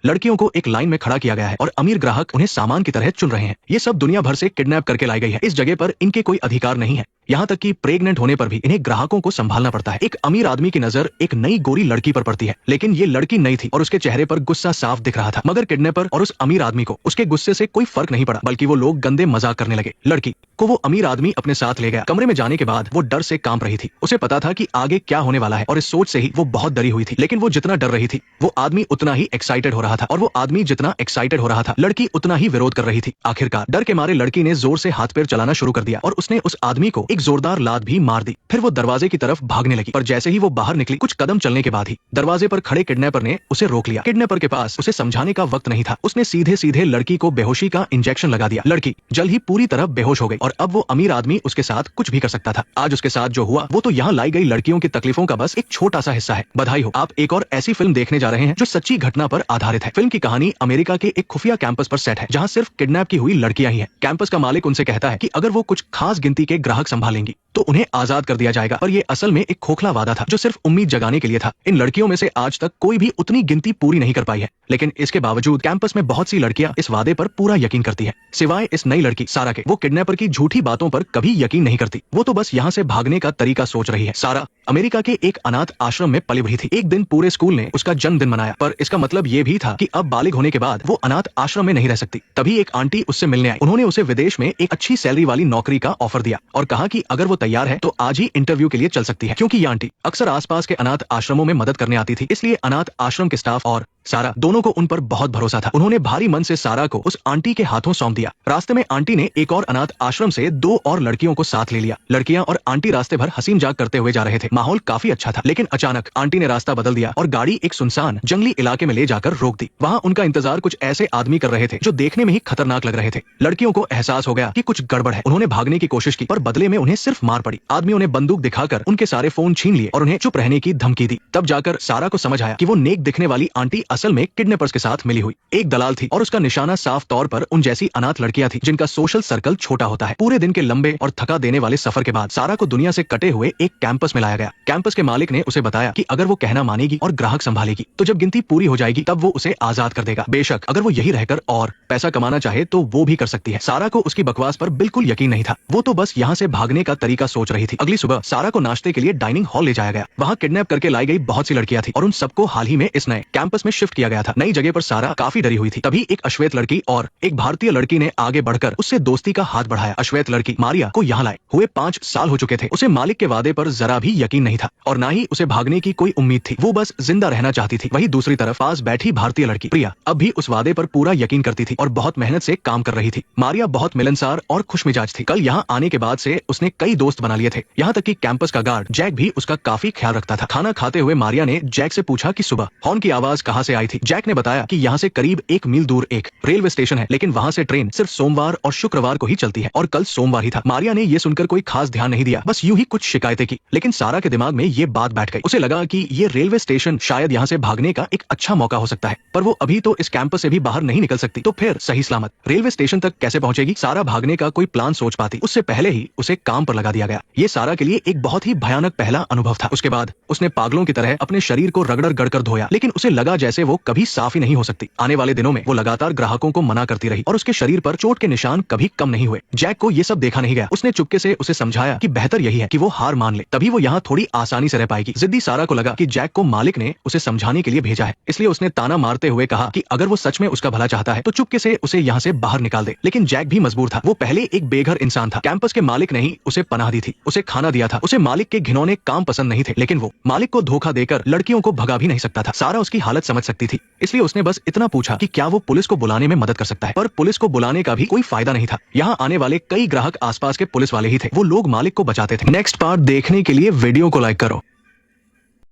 लड़कियों को एक लाइन में खड़ा किया गया है और अमीर ग्राहक उन्हें सामान की तरह चुन रहे हैं। ये सब दुनिया भर से किडनैप करके लाई गई है। इस जगह पर इनके कोई अधिकार नहीं है। यहाँ तक कि प्रेग्नेंट होने पर भी इन्हें ग्राहकों को संभालना पड़ता है। एक अमीर आदमी की नजर एक नई गोरी लड़की पर पड़ती है, लेकिन ये लड़की नई थी और उसके चेहरे पर गुस्सा साफ दिख रहा था। मगर किडनैपर और उस अमीर आदमी को उसके गुस्से से कोई फर्क नहीं पड़ा, बल्कि वो लोग गंदे मजाक करने लगे। लड़की को वो अमीर आदमी अपने साथ ले गया। कमरे में जाने के बाद वो डर से कांप रही थी। उसे पता था कि आगे क्या होने वाला है और इस सोच से ही वो बहुत डरी हुई थी। लेकिन वो जितना डर रही थी, वो आदमी उतना ही एक्साइटेड हो रहा था, और वो आदमी जितना एक्साइटेड हो रहा था, लड़की उतना ही विरोध कर रही थी। आखिरकार डर के मारे लड़की ने जोर से हाथ पैर चलाना शुरू कर दिया और उसने उस आदमी को एक जोरदार लात भी मार दी। फिर वो दरवाजे की तरफ भागने लगी, पर जैसे ही वो बाहर निकली, कुछ कदम चलने के बाद ही दरवाजे पर खड़े किडनैपर ने उसे रोक लिया। किडनैपर के पास उसे समझाने का वक्त नहीं था। उसने सीधे सीधे लड़की को बेहोशी का इंजेक्शन लगा दिया। लड़की जल्द ही पूरी तरह बेहोश हो गई और अब वो अमीर आदमी उसके साथ कुछ भी कर सकता था। आज उसके साथ जो हुआ वो तो यहाँ लाई गई लड़कियों की तकलीफों का बस एक छोटा सा हिस्सा है। बधाई हो, आप एक और ऐसी फिल्म देखने जा रहे हैं जो सच्ची घटना पर आधारित है। फिल्म की कहानी अमेरिका के एक खुफिया कैंपस पर सेट है, जहाँ सिर्फ किडनैप की हुई लड़कियां ही है। कैंपस का मालिक उनसे कहता है कि अगर वो कुछ खास गिनती के ग्राहक संभालेंगी तो उन्हें आजाद कर दिया जाएगा, पर ये असल में एक खोखला वादा था जो सिर्फ उम्मीद जगाने के लिए था। इन लड़कियों में से आज तक कोई भी उतनी गिनती पूरी नहीं कर पाई है, लेकिन इसके बावजूद कैंपस में बहुत सी लड़कियां इस वादे पर पूरा यकीन करती है, सिवाय इस नई लड़की सारा के। वो किडनैपर की झूठी बातों पर कभी यकीन नहीं करती। वो तो बस यहाँ से भागने का तरीका सोच रही है। सारा अमेरिका के एक अनाथ आश्रम में पली बढ़ी थी। एक दिन पूरे स्कूल ने उसका जन्मदिन मनाया, पर इसका मतलब ये भी था कि अब बालिग होने के बाद वो अनाथ आश्रम में नहीं रह सकती। तभी एक आंटी उससे मिलने आई। उन्होंने उसे विदेश में एक अच्छी सैलरी वाली नौकरी का ऑफर दिया और कहा कि अगर वो तैयार है तो आज ही इंटरव्यू के लिए चल सकती है। क्योंकि ये आंटी अक्सर आसपास के अनाथ आश्रमों में मदद करने आती थी, इसलिए अनाथ आश्रम के स्टाफ और सारा दोनों को उन पर बहुत भरोसा था। उन्होंने भारी मन से सारा को उस आंटी के हाथों सौंप दिया। रास्ते में आंटी ने एक और अनाथ आश्रम से 2 और लड़कियों को साथ ले लिया। लड़कियां और आंटी रास्ते भर हंसी मजाक करते हुए जा रहे थे। माहौल काफी अच्छा था, लेकिन अचानक आंटी ने रास्ता बदल दिया और गाड़ी एक सुनसान जंगली इलाके में ले जाकर रोक दी। वहाँ उनका इंतजार कुछ ऐसे आदमी कर रहे थे जो देखने में ही खतरनाक लग रहे थे। लड़कियों को एहसास हो गया कि कुछ गड़बड़ है। उन्होंने भागने की कोशिश की, पर बदले में उन्हें सिर्फ मार पड़ी। आदमियों ने बंदूक दिखाकर उनके सारे फोन छीन लिए और उन्हें चुप रहने की धमकी दी। तब जाकर सारा को समझ आया कि वो नेक दिखने वाली आंटी असल में किडनैपर्स के साथ मिली हुई एक दलाल थी और उसका निशाना साफ तौर पर उन जैसी अनाथ लड़कियां थी जिनका सोशल सर्कल छोटा होता है। पूरे दिन के लंबे और थका देने वाले सफर के बाद सारा को दुनिया से कटे हुए एक कैंपस में लाया गया। कैंपस के मालिक ने उसे बताया कि अगर वो कहना मानेगी और ग्राहक संभालेगी तो जब गिनती पूरी हो जाएगी तब वो उसे आजाद कर देगा। बेशक अगर वो यही रहकर और पैसा कमाना चाहे तो वो भी कर सकती है। सारा को उसकी बकवास पर बिल्कुल यकीन नहीं था। वो तो बस यहाँ से भागने का तरीका सोच रही थी। अगली सुबह सारा को नाश्ते के लिए डाइनिंग हॉल ले जाया गया। वहाँ किडनैप करके लाई गई बहुत सी लड़कियां थी और उन सबको हाल ही में इस नए कैंपस में शिफ्ट किया गया था। नई जगह पर सारा काफी डरी हुई थी। तभी एक अश्वेत लड़की और एक भारतीय लड़की ने आगे बढ़कर उससे दोस्ती का हाथ बढ़ाया। अश्वेत लड़की मारिया को यहाँ लाए हुए 5 साल हो चुके थे। उसे मालिक के वादे पर जरा भी यकीन नहीं था और ना ही उसे भागने की कोई उम्मीद थी। वो बस जिंदा रहना चाहती थी। वहीं दूसरी तरफ पास बैठी भारतीय लड़की प्रिया अब भी उस वादे पर पूरा यकीन करती थी और बहुत मेहनत से काम कर रही थी। मारिया बहुत मिलनसार और खुशमिजाज थी। कल यहाँ आने के बाद से उसने कई दोस्त बना लिए थे। यहाँ तक कि कैंपस का गार्ड जैक भी उसका काफी ख्याल रखता था। खाना खाते हुए मारिया ने जैक से पूछा कि सुबह हॉर्न की आवाज कहाँ से आई थी। जैक ने बताया कि यहाँ से करीब 1 मील दूर एक रेलवे स्टेशन है, लेकिन वहाँ से ट्रेन सिर्फ सोमवार और शुक्रवार को ही चलती है और कल सोमवार ही था। मारिया ने ये सुनकर कोई खास ध्यान नहीं दिया, बस यूं ही कुछ शिकायतें की। लेकिन सारा के दिमाग में ये बात बैठ गई। उसे लगा कि ये रेलवे स्टेशन शायद यहाँ से भागने का एक अच्छा मौका हो सकता है, पर वो अभी तो इस कैंपस से भी बाहर नहीं निकल सकती, तो फिर सही सलामत रेलवे स्टेशन तक कैसे पहुंचेगी। सारा भागने का कोई प्लान सोच पाती उससे पहले ही उसे काम पर लगा दिया गया। ये सारा के लिए एक बहुत ही भयानक पहला अनुभव था। उसके बाद उसने पागलों की तरह अपने शरीर को रगड़ गड़कर धोया, लेकिन उसे लगा जैसे वो कभी साफ ही नहीं हो सकती। आने वाले दिनों में वो लगातार ग्राहकों को मना करती रही और उसके शरीर पर चोट के निशान कभी कम नहीं हुए। जैक को ये सब देखा नहीं गया। उसने चुपके से उसे समझाया कि बेहतर यही है कि वो हार मान ले, तभी वो यहाँ थोड़ी आसानी से रह पाएगी। जिद्दी सारा को लगा कि जैक को मालिक ने उसे समझाने के लिए भेजा है, इसलिए उसने ताना मारते हुए कहा कि अगर वो सच में उसका भला चाहता है तो चुपके से उसे यहाँ से बाहर निकाल दे। लेकिन जैक भी मजबूर था। वो पहले एक बेघर इंसान था। कैंपस के मालिक ने ही उसे पनाह दी थी, उसे खाना दिया था। उसे मालिक के घिनौने काम पसंद नहीं थे, लेकिन वो मालिक को धोखा देकर लड़कियों को भगा भी नहीं सकता था। सारा उसकी हालत समझ सकती थी, इसलिए उसने बस इतना पूछा कि क्या वो पुलिस को बुलाने में मदद कर सकता है। पर पुलिस को बुलाने का भी कोई फायदा नहीं था। यहाँ आने वाले कई ग्राहक आसपास के पुलिस वाले ही थे। वो लोग मालिक को बचाते थे। नेक्स्ट पार्ट देखने के लिए वीडियो को लाइक करो।